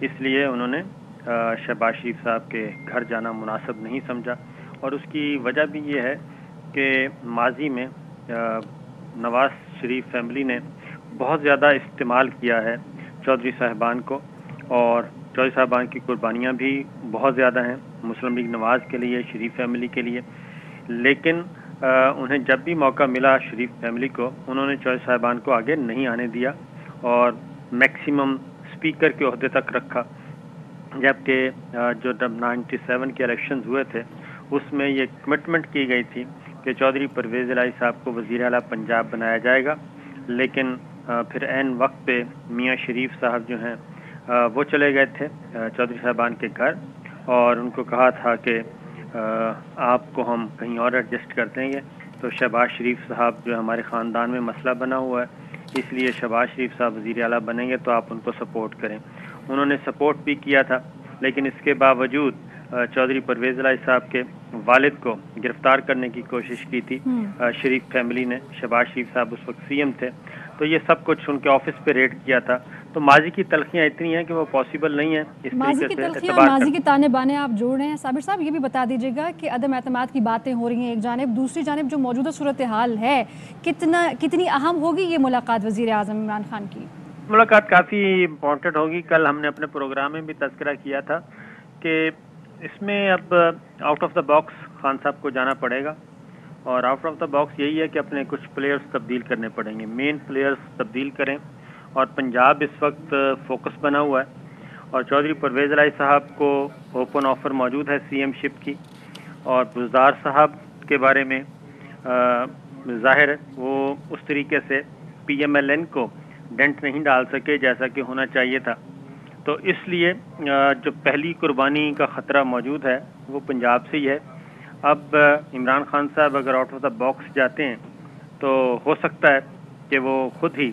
اس لیے انہوں نے شہباز شریف صاحب کے گھر جانا مناسب نہیں سمجھا، اور اس کی وجہ بھی یہ ہے کہ ماضی میں نواز شریف فیملی نے بہت زیادہ استعمال کیا ہے چودھری صاحبان کو، اور چودھری صاحبان کی قربانیاں بھی بہت زیادہ ہیں مسلم لیگ نواز کے لیے، شریف فیملی کے لیے، لیکن انہیں جب بھی موقع ملا شریف فیملی کو، انہوں نے چودھری صاحبان کو آگے نہیں آنے دیا اور میکسیمم اسپیکر کے عہدے تک رکھا، جبکہ جو 97 کے الیکشنز ہوئے تھے اس میں یہ کمٹمنٹ کی گئی تھی کہ چودھری پرویز الہی صاحب کو وزیر اعلیٰ پنجاب بنایا جائے گا، لیکن پھر عین وقت پہ میاں شریف صاحب جو ہیں وہ چلے گئے تھے چودھری صاحبان کے گھر، اور ان کو کہا تھا کہ آپ کو ہم کہیں اور ایڈجسٹ کر دیں گے، تو شہباز شریف صاحب جو ہمارے خاندان میں مسئلہ بنا ہوا ہے، اس لیے شہباز شریف صاحب وزیر اعلیٰ بنیں گے تو آپ ان کو سپورٹ کریں۔ انہوں نے سپورٹ بھی کیا تھا، لیکن اس کے باوجود چودھری پرویز الہی صاحب کے والد کو گرفتار کرنے کی کوشش کی تھی شریف فیملی نے۔ شہباز شریف صاحب اس وقت سی ایم تھے، تو یہ سب کچھ ان کے آفس پہ ریڈ کیا تھا۔ تو ماضی کی تلخیاں اتنی ہیں کہ وہ پاسبل نہیں ہے اس طریقے سے اعتبار ماضی کی تانے بانے آپ جوڑ رہے ہیں۔ صابر صاحب یہ بھی بتا دیجیے گا کہ عدم اعتماد کی باتیں ہو رہی ہیں ایک جانب، دوسری جانب جو موجودہ صورتحال ہے، کتنی اہم ہوگی یہ ملاقات وزیر اعظم عمران خان کی؟ ملاقات کافی امپورٹنٹ ہوگی۔ کل ہم نے اپنے پروگرام میں بھی تذکرہ کیا تھا کہ اس میں اب out of the box Khan صاحب کو جانا پڑے گا، اور آؤٹ آف دا باکس یہی ہے کہ اپنے کچھ پلیئرز تبدیل کرنے پڑیں گے، مین پلیئرز تبدیل کریں، اور پنجاب اس وقت فوکس بنا ہوا ہے، اور چودھری پرویز الہی صاحب کو اوپن آفر موجود ہے سی ایم شپ کی، اور بزدار صاحب کے بارے میں ظاہر ہے وہ اس طریقے سے پی ایم ایل این کو ڈنٹ نہیں ڈال سکے جیسا کہ ہونا چاہیے تھا، تو اس لیے جو پہلی قربانی کا خطرہ موجود ہے وہ پنجاب سے ہی ہے۔ اب عمران خان صاحب اگر آؤٹ آف دا باکس جاتے ہیں تو ہو سکتا ہے کہ وہ خود ہی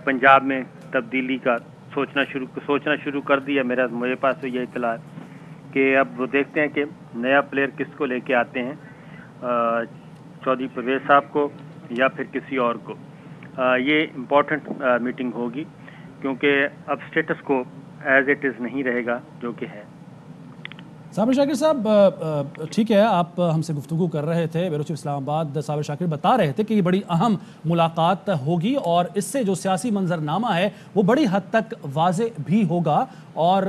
پنجاب میں تبدیلی کا سوچنا شروع کر دیا۔ میرے پاس تو یہ اطلاع ہے کہ اب وہ دیکھتے ہیں کہ نیا پلیئر کس کو لے کے آتے ہیں، چودھری پرویز صاحب کو یا پھر کسی اور کو۔ یہ امپورٹنٹ میٹنگ ہوگی کیونکہ اب سٹیٹس کو ایز اٹ از نہیں رہے گا جو کہ ہے۔ صابر شاکر صاحب ٹھیک ہے، آپ ہم سے گفتگو کر رہے تھے بیرو چیف اسلام آباد، صابر شاکر بتا رہے تھے کہ یہ بڑی اہم ملاقات ہوگی اور اس سے جو سیاسی منظرنامہ ہے وہ بڑی حد تک واضح بھی ہوگا، اور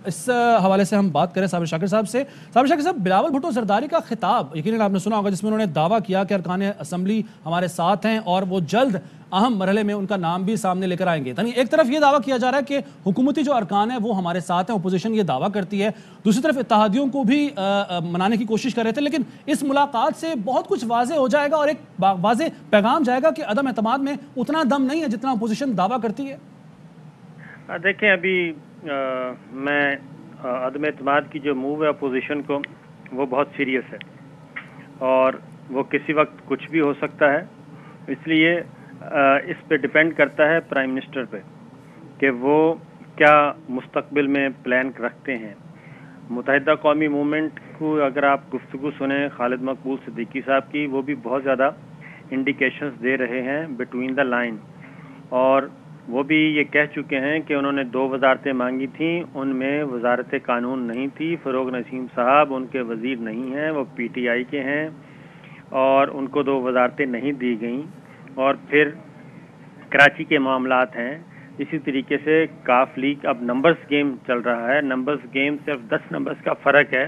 اس حوالے سے ہم بات کریں صابر شاکر صاحب سے۔ صابر شاکر صاحب، بلاول بھٹو زرداری کا خطاب یقیناً آپ نے سنا ہوگا، جس میں انہوں نے دعویٰ کیا کہ ارکان اسمبلی ہمارے ساتھ ہیں اور وہ جلد اہم مرحلے میں ان کا نام بھی سامنے لے کر آئیں گے۔ یعنی ایک طرف یہ دعویٰ کیا جا رہا ہے کہ حکومتی جو ارکان ہیں وہ ہمارے ساتھ ہیں، اپوزیشن یہ دعویٰ کرتی ہے، دوسری طرف اتحادیوں کو بھی منانے کی کوشش کر رہے تھے، لیکن اس ملاقات سے بہت کچھ واضح ہو جائے گا اور ایک واضح پیغام جائے گا کہ عدم اعتماد میں اتنا دم نہیں ہے جتنا اپوزیشن دعویٰ کرتی ہے۔ دیکھیں ابھی میں عدم اعتماد کی جو موو ہے اپوزیشن کو وہ بہت سیریس ہے اور وہ کسی وقت کچھ بھی ہو سکتا ہے، اس لیے اس پہ ڈیپینڈ کرتا ہے پرائم منسٹر پہ کہ وہ کیا مستقبل میں پلان رکھتے ہیں۔ متحدہ قومی موومنٹ کو اگر آپ گفتگو سنیں خالد مقبول صدیقی صاحب کی، وہ بھی بہت زیادہ انڈیکیشنز دے رہے ہیں بٹوین دا لائن، اور وہ بھی یہ کہہ چکے ہیں کہ انہوں نے 2 وزارتیں مانگی تھیں، ان میں وزارت قانون نہیں تھی، فروغ نسیم صاحب ان کے وزیر نہیں ہیں، وہ پی ٹی آئی کے ہیں، اور ان کو 2 وزارتیں نہیں دی گئیں، اور پھر کراچی کے معاملات ہیں۔ اسی طریقے سے کاف لیگ اب نمبرز گیم چل رہا ہے، نمبرز گیم صرف 10 نمبرز کا فرق ہے،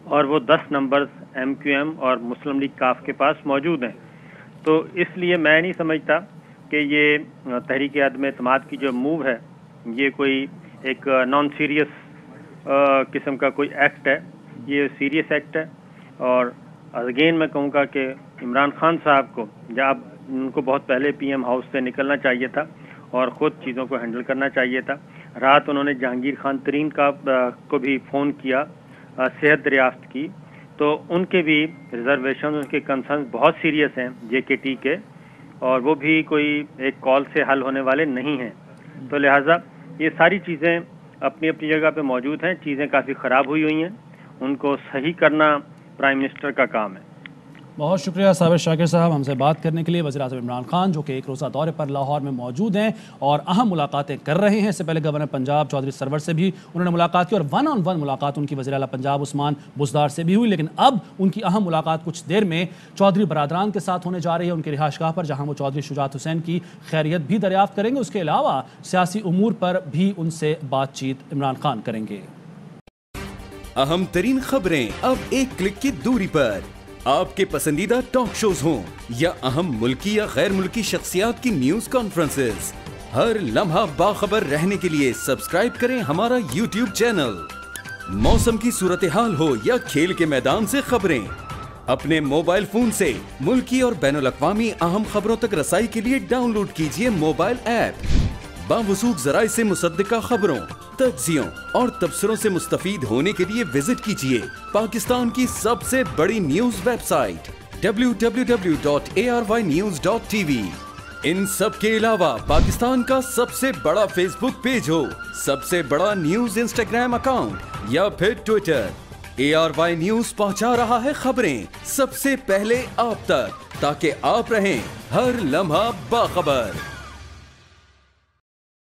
اور وہ 10 نمبرز ایم کیو ایم اور مسلم لیگ کاف کے پاس موجود ہیں۔ تو اس لیے میں نہیں سمجھتا کہ یہ تحریک عدم اعتماد کی جو موو ہے یہ کوئی ایک نان سیریس قسم کا کوئی ایکٹ ہے، یہ سیریس ایکٹ ہے، اور اگین میں کہوں گا کہ عمران خان صاحب کو جب ان کو بہت پہلے پی ایم ہاؤس سے نکلنا چاہیے تھا اور خود چیزوں کو ہینڈل کرنا چاہیے تھا۔ رات انہوں نے جہانگیر خان ترین کو بھی فون کیا صحت دریافت کی، تو ان کے بھی ریزرویشن، ان کے کنسرن بہت سیریس ہیں جے کے ٹی کے، اور وہ بھی کوئی ایک کال سے حل ہونے والے نہیں ہیں۔ تو لہٰذا یہ ساری چیزیں اپنی اپنی جگہ پہ موجود ہیں، چیزیں کافی خراب ہوئی ہیں، ان کو صحیح کرنا پرائم منسٹر کا کام ہے۔ بہت شکریہ صابر شاکر صاحب ہم سے بات کرنے کے لیے. وزیر اعظم عمران خان جو کہ ایک روزہ دورے پر لاہور میں موجود ہیں اور اہم ملاقاتیں کر رہے ہیں. اس سے پہلے گورنر پنجاب چودھری سرور سے بھی انہوں نے ملاقات کی اور ون آن ون ملاقات ان کی وزیر اعلیٰ پنجاب عثمان بزدار سے بھی ہوئی. لیکن اب ان کی اہم ملاقات کچھ دیر میں چودھری برادران کے ساتھ ہونے جا رہی ہے ان کی رہائش گاہ پر, جہاں وہ چودھری شجاعت حسین کی خیریت بھی دریافت کریں گے. اس کے علاوہ سیاسی امور پر بھی ان سے بات چیت عمران خان کریں گے. اہم ترین خبریں اب ایک کلک کی دوری پر. آپ کے پسندیدہ ٹاک شوز ہوں یا اہم ملکی یا غیر ملکی شخصیات کی نیوز کانفرنسز, ہر لمحہ باخبر رہنے کے لیے سبسکرائب کریں ہمارا یوٹیوب چینل. موسم کی صورتحال ہو یا کھیل کے میدان سے خبریں, اپنے موبائل فون سے ملکی اور بین الاقوامی اہم خبروں تک رسائی کے لیے ڈاؤن لوڈ کیجیے موبائل ایپ. باوثوق ذرائع سے مصدقہ خبروں, تجزیوں اور تبصروں سے مستفید ہونے کے لیے وزٹ کیجیے پاکستان کی سب سے بڑی نیوز ویب سائٹ www.arYnews.tv. ان سب کے علاوہ پاکستان کا سب سے بڑا فیس بک پیج ہو, سب سے بڑا نیوز انسٹاگرام اکاؤنٹ یا پھر ٹویٹر, ARY نیوز پہنچا رہا ہے خبریں سب سے پہلے آپ تک, تاکہ آپ رہیں ہر لمحہ باخبر.